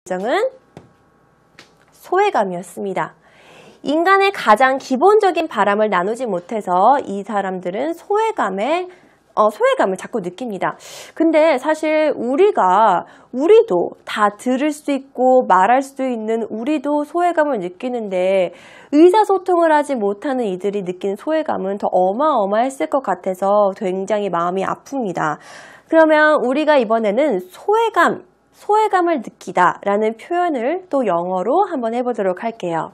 결정은 소외감이었습니다. 인간의 가장 기본적인 바람을 나누지 못해서 이 사람들은 소외감을 자꾸 느낍니다. 근데 사실 우리도 다 들을 수 있고 말할 수 있는 우리도 소외감을 느끼는데 의사소통을 하지 못하는 이들이 느끼는 소외감은 더 어마어마했을 것 같아서 굉장히 마음이 아픕니다. 그러면 우리가 이번에는 소외감을 느끼다 라는 표현을 또 영어로 한번 해보도록 할게요.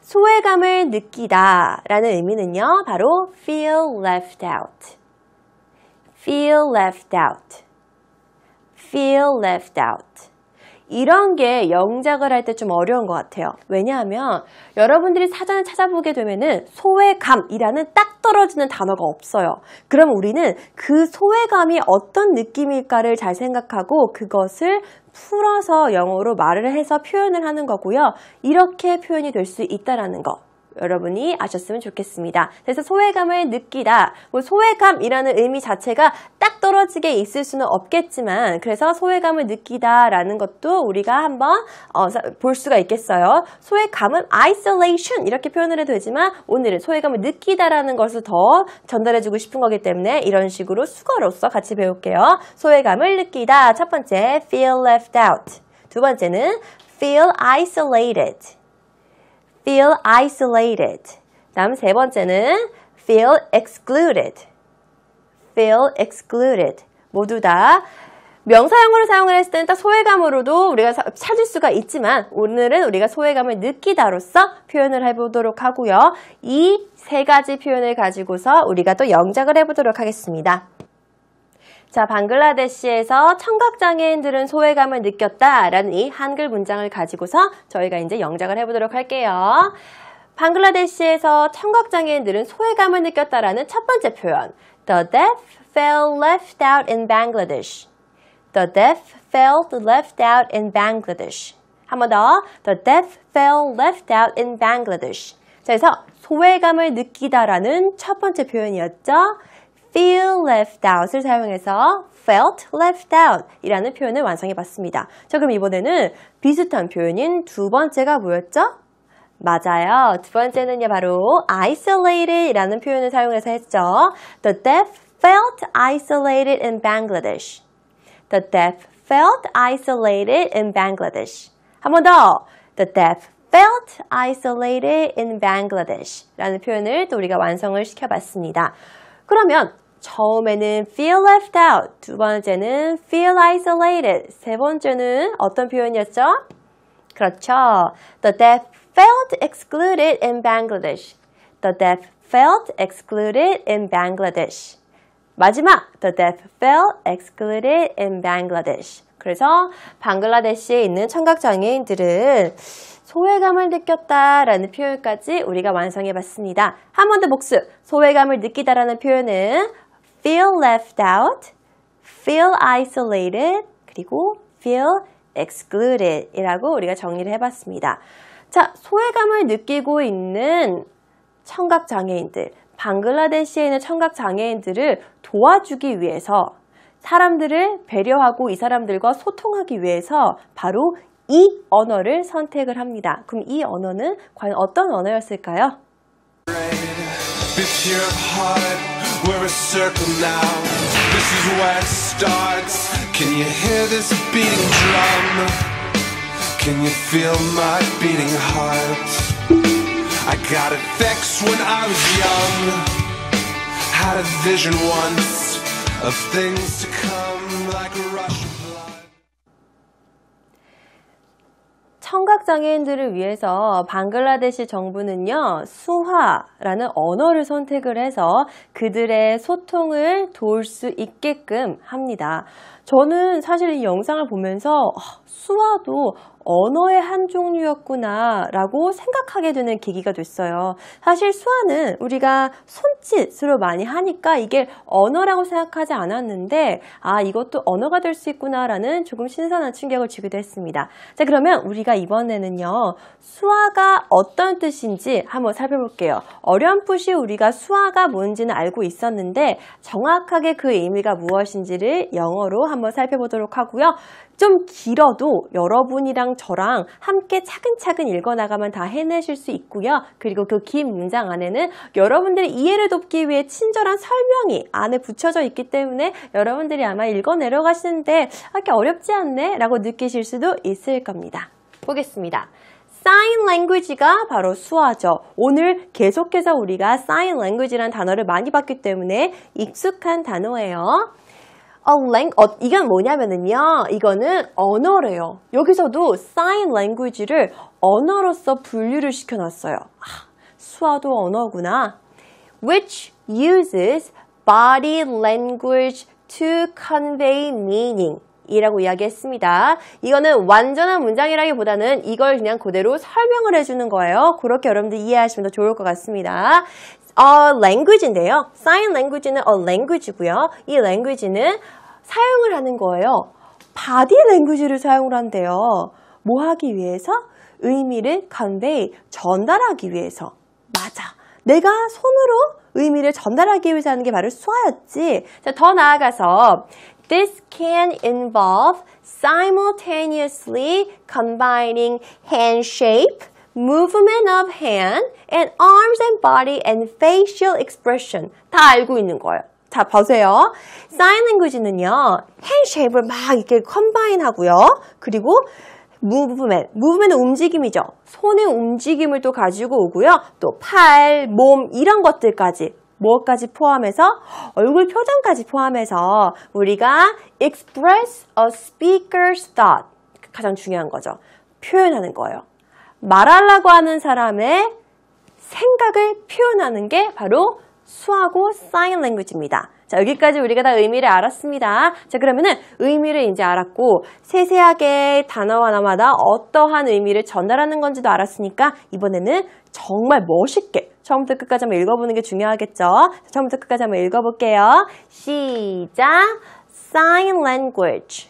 소외감을 느끼다 라는 의미는요, 바로 feel left out. feel left out. feel left out. 이런 게 영작을 할 때 좀 어려운 것 같아요. 왜냐하면 여러분들이 사전을 찾아보게 되면은 소외감이라는 딱 떨어지는 단어가 없어요. 그럼 우리는 그 소외감이 어떤 느낌일까를 잘 생각하고 그것을 풀어서 영어로 말을 해서 표현을 하는 거고요. 이렇게 표현이 될 수 있다라는 거. 여러분이 아셨으면 좋겠습니다. 그래서 소외감을 느끼다, 소외감이라는 의미 자체가 딱 떨어지게 있을 수는 없겠지만 그래서 소외감을 느끼다라는 것도 우리가 한번 볼 수가 있겠어요. 소외감은 isolation 이렇게 표현을 해도 되지만 오늘은 소외감을 느끼다라는 것을 더 전달해주고 싶은 거기 때문에 이런 식으로 수거로서 같이 배울게요. 소외감을 느끼다. 첫 번째, feel left out. 두 번째는 feel isolated. feel isolated. 다음 세 번째는 feel excluded. feel excluded. 모두 다 명사형으로 사용을 했을 때는 딱 소외감으로도 우리가 찾을 수가 있지만 오늘은 우리가 소외감을 느끼다로서 표현을 해보도록 하고요. 이 세 가지 표현을 가지고서 우리가 또 영작을 해보도록 하겠습니다. 자, 방글라데시에서 청각장애인들은 소외감을 느꼈다라는 이 한글 문장을 가지고서 저희가 이제 영작을 해보도록 할게요. 방글라데시에서 청각장애인들은 소외감을 느꼈다라는 첫 번째 표현. The deaf felt left out in Bangladesh. The deaf felt left out in Bangladesh. 한 번 더. The deaf felt left out in Bangladesh. 자, 그래서 소외감을 느끼다라는 첫 번째 표현이었죠. feel left out을 사용해서 felt left out 이라는 표현을 완성해 봤습니다. 자, 그럼 이번에는 비슷한 표현인 두 번째가 뭐였죠? 맞아요. 두 번째는요, 바로 isolated 이라는 표현을 사용해서 했죠. The deaf felt isolated in Bangladesh. The deaf felt isolated in Bangladesh. 한 번 더. The deaf felt isolated in Bangladesh 라는 표현을 또 우리가 완성을 시켜봤습니다. 그러면 처음에는 feel left out, 두 번째는 feel isolated, 세 번째는 어떤 표현이었죠? 그렇죠. The deaf felt excluded in Bangladesh. The deaf felt excluded in Bangladesh. 마지막, the deaf felt excluded in Bangladesh. 그래서 방글라데시에 있는 청각장애인들은 소외감을 느꼈다라는 표현까지 우리가 완성해봤습니다. 한 번 더 복습. 소외감을 느끼다라는 표현은 feel left out, feel isolated, 그리고 feel excluded 이라고 우리가 정리를 해봤습니다. 자, 소외감을 느끼고 있는 청각장애인들, 방글라데시에 있는 청각장애인들을 도와주기 위해서 사람들을 배려하고 이 사람들과 소통하기 위해서 바로 이 언어를 선택을 합니다. 그럼 이 언어는 과연 어떤 언어였을까요? We're a circle now. This is where it starts. Can you hear this beating drum? Can you feel my beating heart? I got it fixed when I was young. Had a vision once of things to come like a rush of blood. 청각장애인들을 위해서 방글라데시 정부는요, 수화라는 언어를 선택을 해서 그들의 소통을 도울 수 있게끔 합니다. 저는 사실 이 영상을 보면서 수화도 언어의 한 종류였구나 라고 생각하게 되는 계기가 됐어요. 사실 수화는 우리가 손짓으로 많이 하니까 이게 언어라고 생각하지 않았는데 이것도 언어가 될 수 있구나 라는 조금 신선한 충격을 주기도 했습니다. 자, 그러면 우리가 이번에는요, 수화가 어떤 뜻인지 한번 살펴볼게요. 어렴풋이 우리가 수화가 뭔지는 알고 있었는데 정확하게 그 의미가 무엇인지를 영어로 한번 살펴보도록 하고요. 좀 길어도 여러분이랑 저랑 함께 차근차근 읽어나가면 다 해내실 수 있고요. 그리고 그 긴 문장 안에는 여러분들의 이해를 돕기 위해 친절한 설명이 안에 붙여져 있기 때문에 여러분들이 아마 읽어 내려가시는데 이렇게 어렵지 않네? 라고 느끼실 수도 있을 겁니다. 보겠습니다. Sign Language가 바로 수화죠. 오늘 계속해서 우리가 Sign Language라는 단어를 많이 봤기 때문에 익숙한 단어예요. 이건 뭐냐면요. 이거는 언어래요. 여기서도 Sign Language를 언어로서 분류를 시켜놨어요. 수화도 언어구나. Which uses body language to convey meaning. 이라고 이야기했습니다. 이거는 완전한 문장이라기보다는 이걸 그냥 그대로 설명을 해주는 거예요. 그렇게 여러분들 이해하시면 더 좋을 것 같습니다. language인데요. Sign language는 language고요. 이 language는 사용을 하는 거예요. body language를 사용을 한대요. 뭐 하기 위해서? 의미를 convey, 전달하기 위해서. 맞아. 내가 손으로 의미를 전달하기 위해서 하는 게 바로 수화였지. 자, 더 나아가서 This can involve simultaneously combining hand shape, movement of hand, and arms and body and facial expression. 다 알고 있는 거예요. 자, 보세요. Sign language는요, hand shape를 막 이렇게 combine 하고요. 그리고 movement은 움직임이죠. 손의 움직임을 또 가지고 오고요. 또 팔, 몸 이런 것들까지 무엇까지 포함해서 얼굴 표정까지 포함해서 우리가 express a speaker's thought 가장 중요한 거죠. 표현하는 거예요. 말하려고 하는 사람의 생각을 표현하는 게 바로 수하고 sign language입니다. 자, 여기까지 우리가 다 의미를 알았습니다. 자, 그러면은 의미를 이제 알았고 세세하게 단어 하나마다 어떠한 의미를 전달하는 건지도 알았으니까 이번에는 정말 멋있게 처음부터 끝까지 한번 읽어보는 게 중요하겠죠. 자, 처음부터 끝까지 한번 읽어볼게요. 시작! Sign language.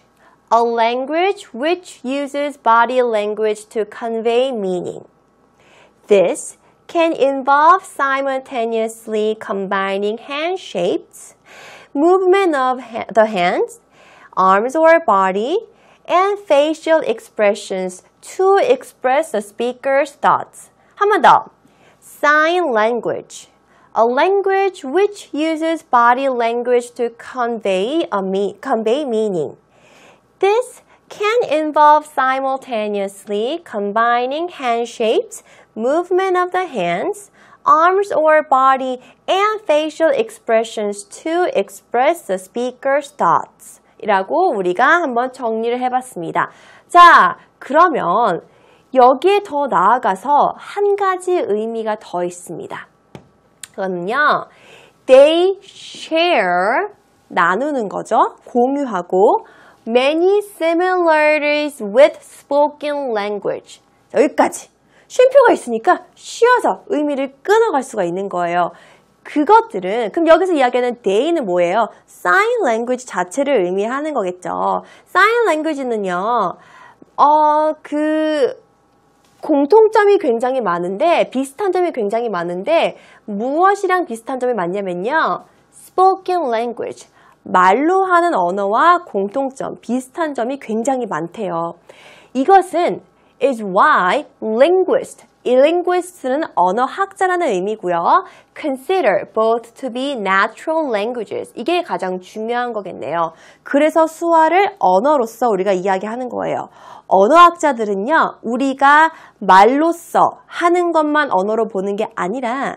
A language which uses body language to convey meaning. This can involve simultaneously combining hand shapes, movement of the hands, arms or body, and facial expressions to express the speaker's thoughts. 한 번 더. Sign language. A language which uses body language to convey meaning. This can involve simultaneously combining hand shapes, movement of the hands, arms or body, and facial expressions to express the speaker's thoughts. 이라고 우리가 한번 정리를 해봤습니다. 자, 그러면 여기에 더 나아가서 한 가지 의미가 더 있습니다. 그거는요, they share, 나누는 거죠. 공유하고 many similarities with spoken language. 여기까지. 쉼표가 있으니까 쉬어서 의미를 끊어갈 수가 있는 거예요. 그것들은 그럼 여기서 이야기하는 they는 뭐예요? Sign language 자체를 의미하는 거겠죠. Sign language는요. 공통점이 굉장히 많은데 비슷한 점이 굉장히 많은데 무엇이랑 비슷한 점이 많냐면요. Spoken language. 말로 하는 언어와 공통점, 비슷한 점이 굉장히 많대요. 이것은 is why 이 linguist는 언어학자라는 의미고요. Consider both to be natural languages. 이게 가장 중요한 거겠네요. 그래서 수화를 언어로서 우리가 이야기하는 거예요. 언어학자들은요, 우리가 말로써 하는 것만 언어로 보는 게 아니라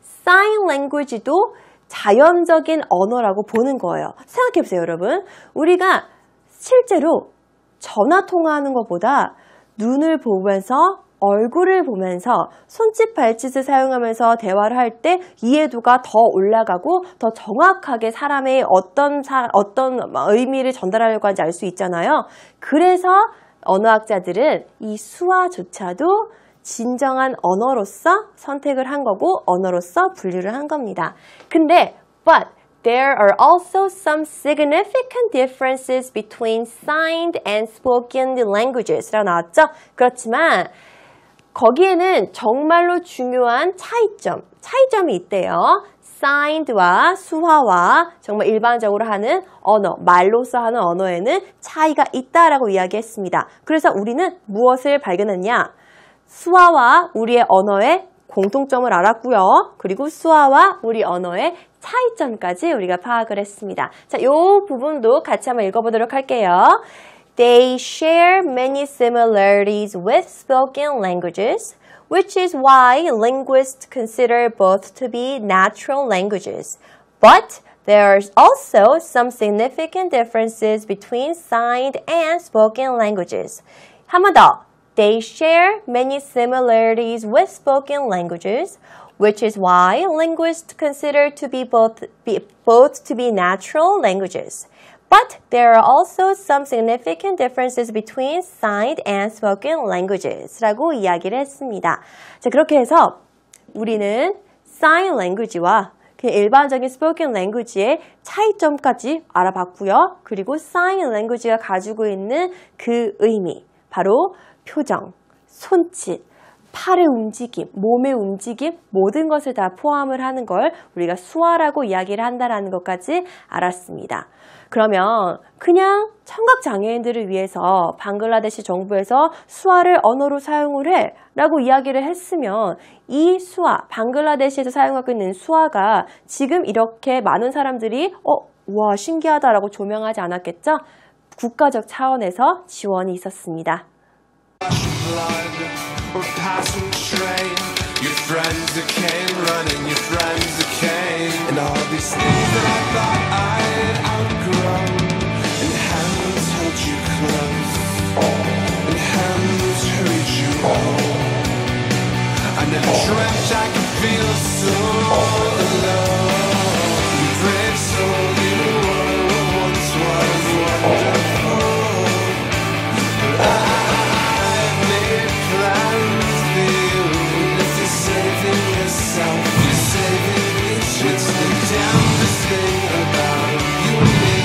sign language도 자연적인 언어라고 보는 거예요. 생각해보세요, 여러분. 우리가 실제로 전화 통화하는 것보다 눈을 보면서 얼굴을 보면서 손짓 발짓을 사용하면서 대화를 할 때 이해도가 더 올라가고 더 정확하게 사람의 어떤 의미를 전달하려고 하는지 알 수 있잖아요. 그래서 언어학자들은 이 수화조차도 진정한 언어로서 선택을 한 거고 언어로서 분류를 한 겁니다. 근데 but there are also some significant differences between signed and spoken languages 라고 나왔죠? 그렇지만 거기에는 정말로 중요한 차이점이 있대요. signed와 수화와 정말 일반적으로 하는 언어, 말로써 하는 언어에는 차이가 있다라고 이야기했습니다. 그래서 우리는 무엇을 발견했냐? 수화와 우리의 언어의 공통점을 알았고요. 그리고 수화와 우리 언어의 차이점까지 우리가 파악을 했습니다. 자, 이 부분도 같이 한번 읽어보도록 할게요. They share many similarities with spoken languages, which is why linguists consider both to be natural languages. But there are also some significant differences between signed and spoken languages. 한 번 더. They share many similarities with spoken languages, which is why linguists consider both to be natural languages. But there are also some significant differences between signed and spoken languages 라고 이야기를 했습니다. 자, 그렇게 해서 우리는 sign language와 일반적인 spoken language의 차이점까지 알아봤고요. 그리고 sign language가 가지고 있는 그 의미, 바로 표정, 손짓, 팔의 움직임, 몸의 움직임, 모든 것을 다 포함을 하는 걸 우리가 수화라고 이야기를 한다는 것까지 알았습니다. 그러면 그냥 청각장애인들을 위해서 방글라데시 정부에서 수화를 언어로 사용을 해 라고 이야기를 했으면 이 수화, 방글라데시에서 사용하고 있는 수화가 지금 이렇게 많은 사람들이 와 신기하다라고 조명하지 않았겠죠? 국가적 차원에서 지원이 있었습니다. Or passing train, your friends that came running, your friends that came, and all these things that I thought I'd outgrown, and hands held you close, and hands hurried you home. I never dreamt I could feel so alone. You brave soul, you were once was wonderful, but I made plans. You're saving me, it's the damnedest thing about you and me,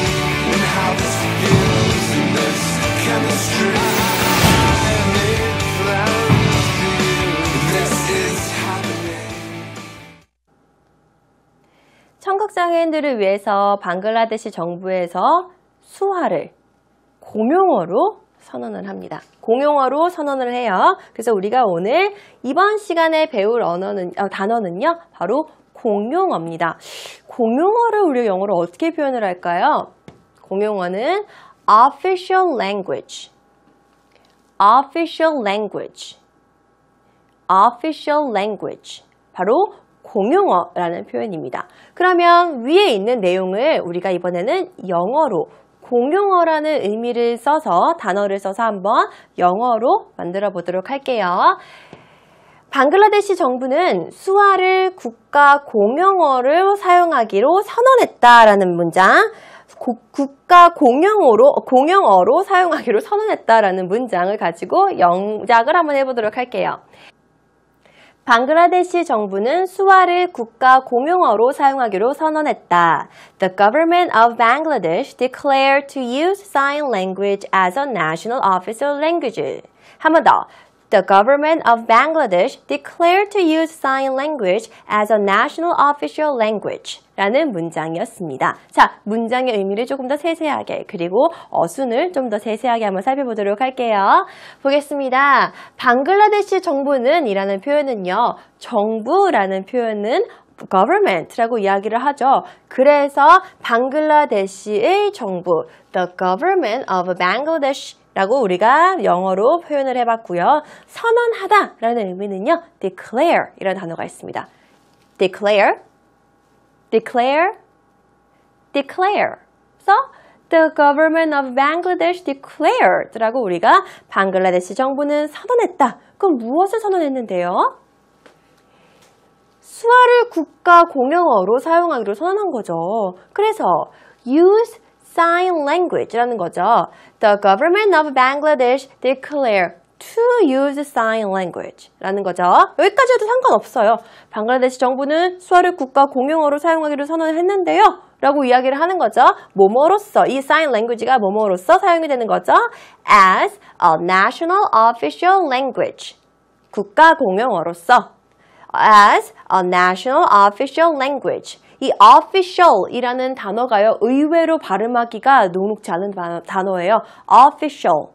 and how this feels in this chemistry. I made plans for you, this is happening. 청각장애인들을 위해서 방글라데시 정부에서 수화를 공용어로 선언을 합니다. 공용어로 선언을 해요. 그래서 우리가 오늘 이번 시간에 배울 단어는요. 바로 공용어입니다. 공용어를 우리가 영어로 어떻게 표현을 할까요? 공용어는 official language, official language, official language. 바로 공용어라는 표현입니다. 그러면 위에 있는 내용을 우리가 이번에는 영어로 공용어라는 의미를 써서 단어를 써서 한번 영어로 만들어 보도록 할게요. 방글라데시 정부는 수화를 국가 공용어로 사용하기로 선언했다라는 문장, 국가 공용어로 사용하기로 선언했다라는 문장을 가지고 영작을 한번 해보도록 할게요. 방글라데시 정부는 수화를 국가 공용어로 사용하기로 선언했다. The government of Bangladesh declared to use sign language as a national official language. 한 번 더. The government of Bangladesh declared to use sign language as a national official language 라는 문장이었습니다. 자, 문장의 의미를 조금 더 세세하게 그리고 어순을 좀 더 세세하게 한번 살펴보도록 할게요. 보겠습니다. 방글라데시 정부는 이라는 표현은요. 정부라는 표현은 government라고 이야기를 하죠. 그래서 방글라데시의 정부, the government of Bangladesh 라고 우리가 영어로 표현을 해봤고요. 선언하다 라는 의미는요. declare 이라는 단어가 있습니다. declare, declare, declare. 그래서 the government of Bangladesh declared 라고 우리가 방글라데시 정부는 선언했다. 그럼 무엇을 선언했는데요? 수화를 국가 공용어로 사용하기로 선언한 거죠. 그래서 use sign language라는 거죠. The government of Bangladesh declared to use sign language라는 거죠. 여기까지 해도 상관없어요. 방글라데시 정부는 수화를 국가 공용어로 사용하기로 선언했는데요. 라고 이야기를 하는 거죠. 뭐뭐로써, 이 sign language가 뭐뭐로써 사용이 되는 거죠. As a national official language. 국가 공용어로서. as a national official language. 이 official이라는 단어가요. 의외로 발음하기가 녹록지 않은 단어예요. official.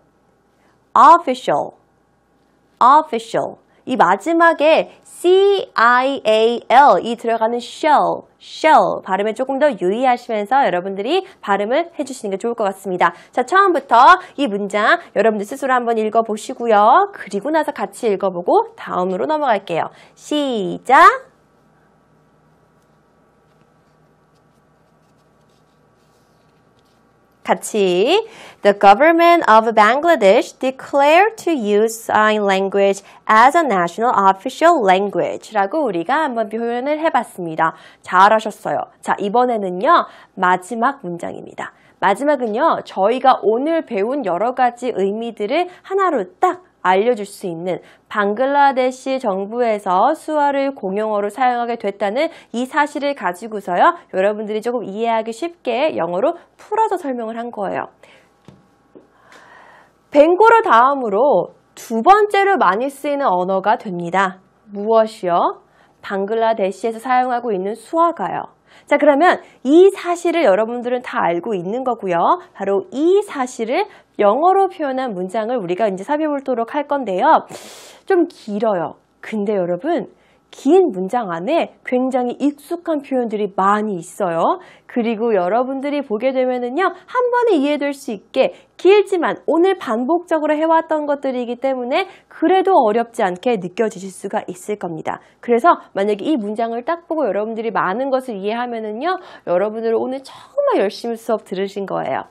이 마지막에 C-I-A-L 이 들어가는 shell 발음에 조금 더 유의하시면서 여러분들이 발음을 해주시는 게 좋을 것 같습니다. 자, 처음부터 이 문장 여러분들 스스로 한번 읽어보시고요. 그리고 나서 같이 읽어보고 다음으로 넘어갈게요. 시작! 같이 The government of Bangladesh declared to use sign language as a national official language 라고 우리가 한번 표현을 해봤습니다. 잘하셨어요. 자, 이번에는요. 마지막 문장입니다. 마지막은요. 저희가 오늘 배운 여러 가지 의미들을 하나로 딱 알려줄 수 있는 방글라데시 정부에서 수어를 공용어로 사용하게 됐다는 이 사실을 가지고서요. 여러분들이 조금 이해하기 쉽게 영어로 풀어서 설명을 한 거예요. 벵고로 다음으로 두 번째로 많이 쓰이는 언어가 됩니다. 무엇이요? 방글라데시에서 사용하고 있는 수어가요. 자, 그러면 이 사실을 여러분들은 다 알고 있는 거고요. 바로 이 사실을 영어로 표현한 문장을 우리가 이제 살펴보도록 할 건데요. 좀 길어요. 근데 여러분, 긴 문장 안에 굉장히 익숙한 표현들이 많이 있어요. 그리고 여러분들이 보게 되면은요, 한 번에 이해될 수 있게 길지만 오늘 반복적으로 해왔던 것들이기 때문에 그래도 어렵지 않게 느껴지실 수가 있을 겁니다. 그래서 만약에 이 문장을 딱 보고 여러분들이 많은 것을 이해하면은요, 여러분들은 오늘 정말 열심히 수업 들으신 거예요.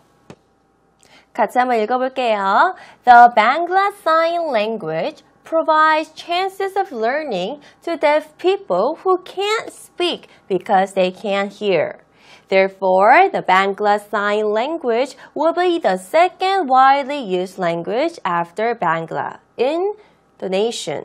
같이 한번 읽어볼게요. The Bangla Sign Language provides chances of learning to deaf people who can't speak because they can't hear. Therefore, the Bangla Sign Language will be the second widely used language after Bangla in the nation.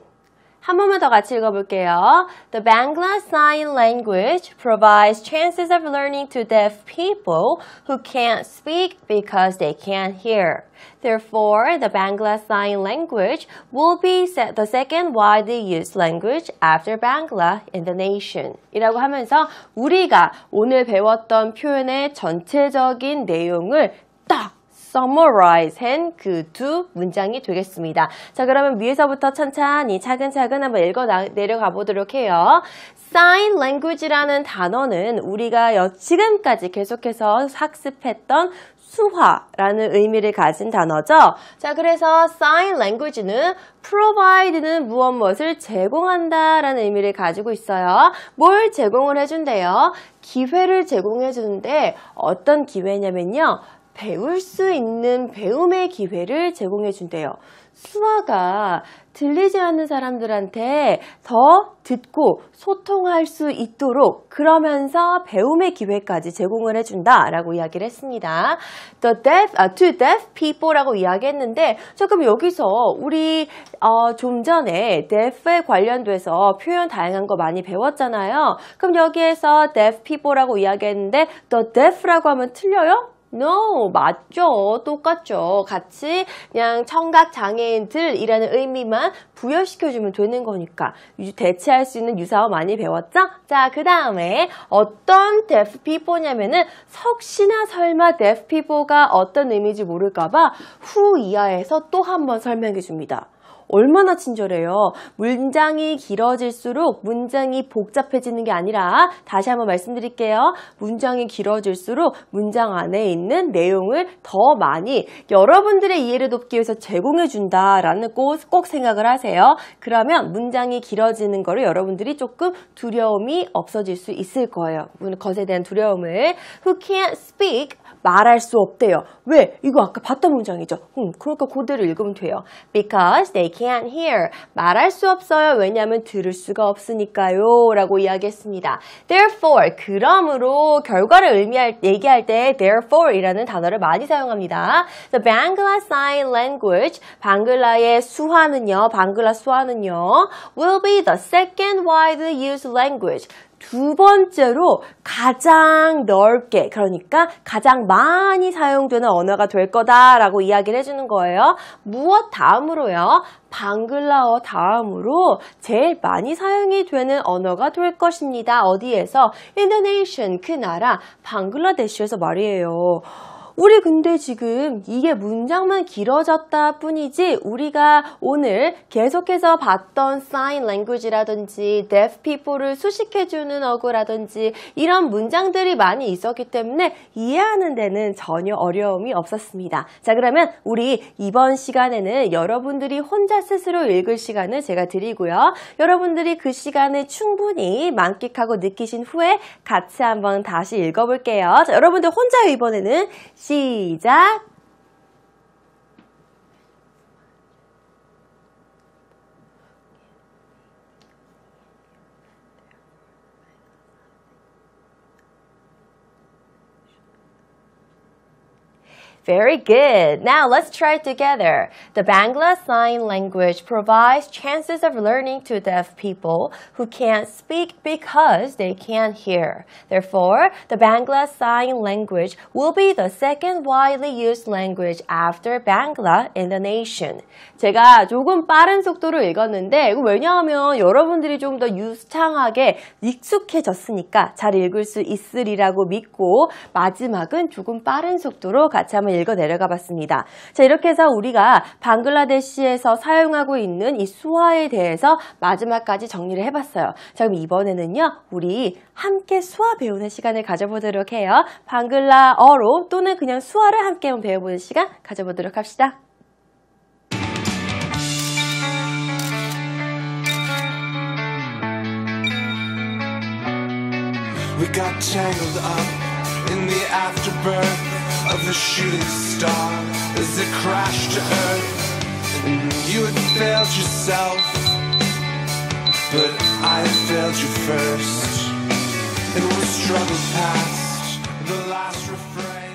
한 번만 더 같이 읽어볼게요. The Bangla Sign Language provides chances of learning to deaf people who can't speak because they can't hear. Therefore, the Bangla Sign Language will be the second widely used language after Bangla in the nation. 이라고 하면서 우리가 오늘 배웠던 표현의 전체적인 내용을 딱 summarize 한 그 두 문장이 되겠습니다. 자, 그러면 위에서부터 천천히 차근차근 한번 내려가 보도록 해요. Sign language라는 단어는 우리가 지금까지 계속해서 학습했던 수화라는 의미를 가진 단어죠. 자, 그래서 sign language는 provide는 무엇을 제공한다라는 의미를 가지고 있어요. 뭘 제공을 해준대요? 기회를 제공해 주는데 어떤 기회냐면요. 배울 수 있는 배움의 기회를 제공해 준대요. 수화가 들리지 않는 사람들한테 더 듣고 소통할 수 있도록 그러면서 배움의 기회까지 제공을 해준다라고 이야기를 했습니다. to deaf people라고 이야기했는데 조금 여기서 우리 좀 전에 deaf에 관련돼서 표현 다양한 거 많이 배웠잖아요. 그럼 여기에서 deaf people라고 이야기했는데 the deaf라고 하면 틀려요? No, 맞죠. 똑같죠. 같이 그냥 청각장애인들이라는 의미만 부여시켜주면 되는 거니까 대체할 수 있는 유사어 많이 배웠죠? 자, 그 다음에 어떤 deaf people냐면은 혹시나 설마 deaf people가 어떤 의미인지 모를까봐 후 이하에서 또 한 번 설명해 줍니다. 얼마나 친절해요. 문장이 길어질수록 문장이 복잡해지는 게 아니라 다시 한번 말씀드릴게요. 문장이 길어질수록 문장 안에 있는 내용을 더 많이 여러분들의 이해를 돕기 위해서 제공해 준다라는 꼭 생각을 하세요. 그러면 문장이 길어지는 거를 여러분들이 조금 두려움이 없어질 수 있을 거예요. 것에 대한 두려움을. Who can't speak 말할 수 없대요. 왜? 이거 아까 봤던 문장이죠. 그러니까 그대로 읽으면 돼요. Because they can't hear. 말할 수 없어요. 왜냐하면 들을 수가 없으니까요. 라고 이야기했습니다. Therefore, 그러므로 결과를 얘기할 때 therefore 이라는 단어를 많이 사용합니다. The Bangla Sign Language, 방글라의 수화는요, 방글라 수화는요, will be the second widely used language. 두 번째로 가장 넓게, 그러니까 가장 많이 사용되는 언어가 될 거다라고 이야기를 해주는 거예요. 무엇 다음으로요? 방글라어 다음으로 제일 많이 사용이 되는 언어가 될 것입니다. 어디에서? 인도네시아, 그 나라 방글라데시에서 말이에요. 우리 근데 지금 이게 문장만 길어졌다 뿐이지 우리가 오늘 계속해서 봤던 sign language라든지 deaf people를 수식해주는 어구라든지 이런 문장들이 많이 있었기 때문에 이해하는 데는 전혀 어려움이 없었습니다. 자, 그러면 우리 이번 시간에는 여러분들이 혼자 스스로 읽을 시간을 제가 드리고요. 여러분들이 그 시간을 충분히 만끽하고 느끼신 후에 같이 한번 다시 읽어볼게요. 자, 여러분들 혼자요, 이번에는. 시작! Very good. Now let's try it together. The Bangla Sign Language provides chances of learning to deaf people who can't speak because they can't hear. Therefore, the Bangla Sign Language will be the second widely used language after Bangla in the nation. 제가 조금 빠른 속도로 읽었는데 왜냐하면 여러분들이 좀 더 유창하게 익숙해졌으니까 잘 읽을 수 있으리라고 믿고 마지막은 조금 빠른 속도로 같이 한번 읽어 내려가 봤습니다. 자, 이렇게 해서 우리가 방글라데시에서 사용하고 있는 이 수화에 대해서 마지막까지 정리를 해봤어요. 자, 그럼 이번에는요, 우리 함께 수화 배우는 시간을 가져보도록 해요. 방글라어로 또는 그냥 수화를 함께 한번 배워보는 시간 가져보도록 합시다. We got tangled up in the afterbirth of the shooting star as it crashed to earth. And you had failed yourself, but I had failed you first. And we struggled past the last refrain.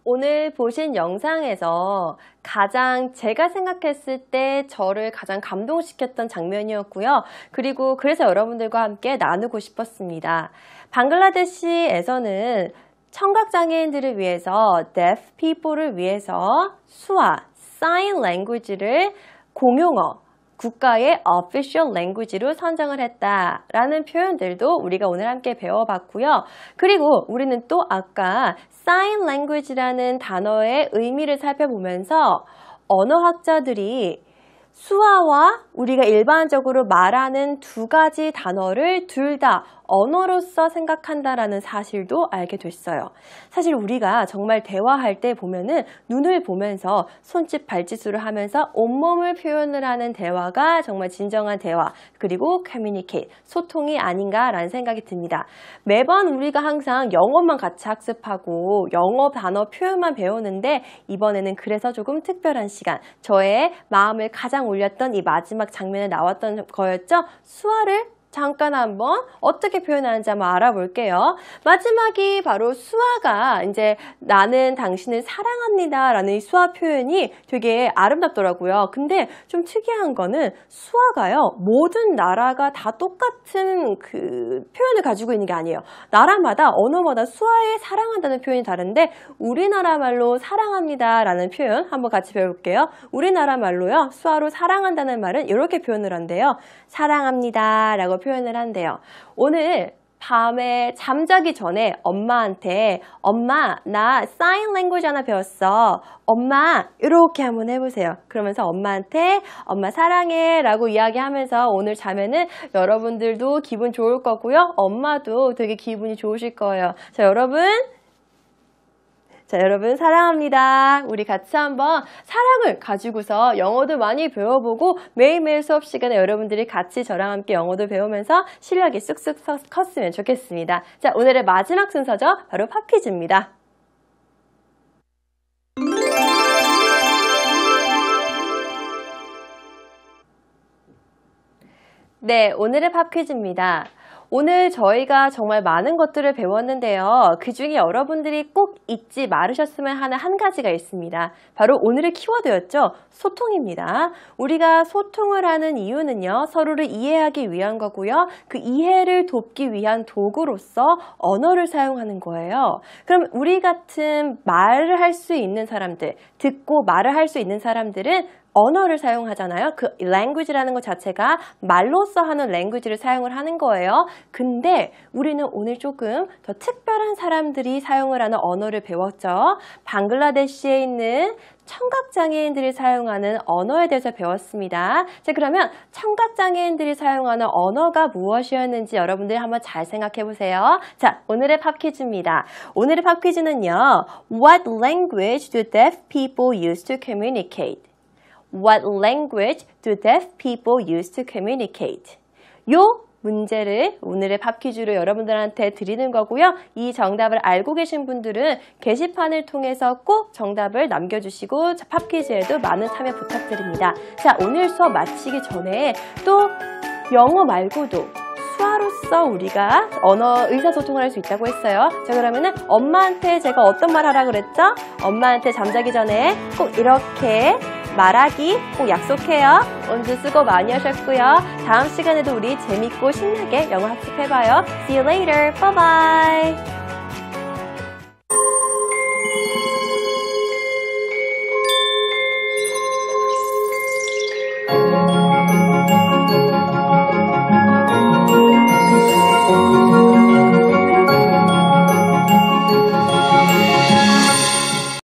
오늘 보신 영상에서 가장 제가 생각했을 때 저를 가장 감동시켰던 장면이었고요. 그리고 그래서 여러분들과 함께 나누고 싶었습니다. 방글라데시에서는 청각장애인들을 위해서, deaf people를 위해서 수화, sign language를 공용어, 국가의 official language로 선정을 했다라는 표현들도 우리가 오늘 함께 배워봤고요. 그리고 우리는 또 아까 sign language라는 단어의 의미를 살펴보면서 언어학자들이 수화와 우리가 일반적으로 말하는 두 가지 단어를 둘 다 언어로서 생각한다라는 사실도 알게 됐어요. 사실 우리가 정말 대화할 때 보면은 눈을 보면서 손짓 발짓으로 하면서 온몸을 표현을 하는 대화가 정말 진정한 대화, 그리고 communicate, 소통이 아닌가라는 생각이 듭니다. 매번 우리가 항상 영어만 같이 학습하고 영어 단어 표현만 배우는데 이번에는 그래서 조금 특별한 시간, 저의 마음을 가장 울렸던 이 마지막 장면에 나왔던 거였죠. 수화를 잠깐 한번 어떻게 표현하는지 한번 알아볼게요. 마지막이 바로 수화가 이제 나는 당신을 사랑합니다 라는 이 수화 표현이 되게 아름답더라고요. 근데 좀 특이한 거는 수화가요, 모든 나라가 다 똑같은 그 표현을 가지고 있는 게 아니에요. 나라마다 언어마다 수화에 사랑한다는 표현이 다른데 우리나라 말로 사랑합니다 라는 표현 한번 같이 배울게요. 우리나라 말로요, 수화로 사랑한다는 말은 이렇게 표현을 한대요. 사랑합니다 라고 표현을 한대요. 오늘 밤에 잠자기 전에 엄마한테 엄마 나 sign language 하나 배웠어. 엄마 이렇게 한번 해보세요. 그러면서 엄마한테 엄마 사랑해 라고 이야기하면서 오늘 자면은 여러분들도 기분 좋을 거고요. 엄마도 되게 기분이 좋으실 거예요. 자, 여러분 사랑합니다. 우리 같이 한번 사랑을 가지고서 영어도 많이 배워보고 매일매일 수업 시간에 여러분들이 같이 저랑 함께 영어도 배우면서 실력이 쑥쑥 컸으면 좋겠습니다. 자, 오늘의 마지막 순서죠. 바로 팝퀴즈입니다. 네, 오늘의 팝퀴즈입니다. 오늘 저희가 정말 많은 것들을 배웠는데요. 그 중에 여러분들이 꼭 잊지 말으셨으면 하는 한 가지가 있습니다. 바로 오늘의 키워드였죠. 소통입니다. 우리가 소통을 하는 이유는요. 서로를 이해하기 위한 거고요. 그 이해를 돕기 위한 도구로서 언어를 사용하는 거예요. 그럼 우리 같은 말을 할 수 있는 사람들, 듣고 말을 할 수 있는 사람들은 언어를 사용하잖아요. 그 language라는 것 자체가 말로써 하는 language를 사용을 하는 거예요. 근데 우리는 오늘 조금 더 특별한 사람들이 사용을 하는 언어를 배웠죠. 방글라데시에 있는 청각장애인들이 사용하는 언어에 대해서 배웠습니다. 자, 그러면 청각장애인들이 사용하는 언어가 무엇이었는지 여러분들이 한번 잘 생각해 보세요. 자, 오늘의 팝 퀴즈입니다. 오늘의 팝 퀴즈는요. What language do deaf people use to communicate? What language do deaf people use to communicate? 요 문제를 오늘의 팝 퀴즈로 여러분들한테 드리는 거고요. 이 정답을 알고 계신 분들은 게시판을 통해서 꼭 정답을 남겨주시고 팝 퀴즈에도 많은 참여 부탁드립니다. 자, 오늘 수업 마치기 전에 또 영어 말고도 수화로서 우리가 언어 의사소통을 할 수 있다고 했어요. 자, 그러면은 엄마한테 제가 어떤 말 하라 그랬죠? 엄마한테 잠자기 전에 꼭 이렇게 말하기 꼭 약속해요. 오늘도 수고 많이 하셨고요. 다음 시간에도 우리 재밌고 신나게 영어 학습해봐요. See you later. Bye bye.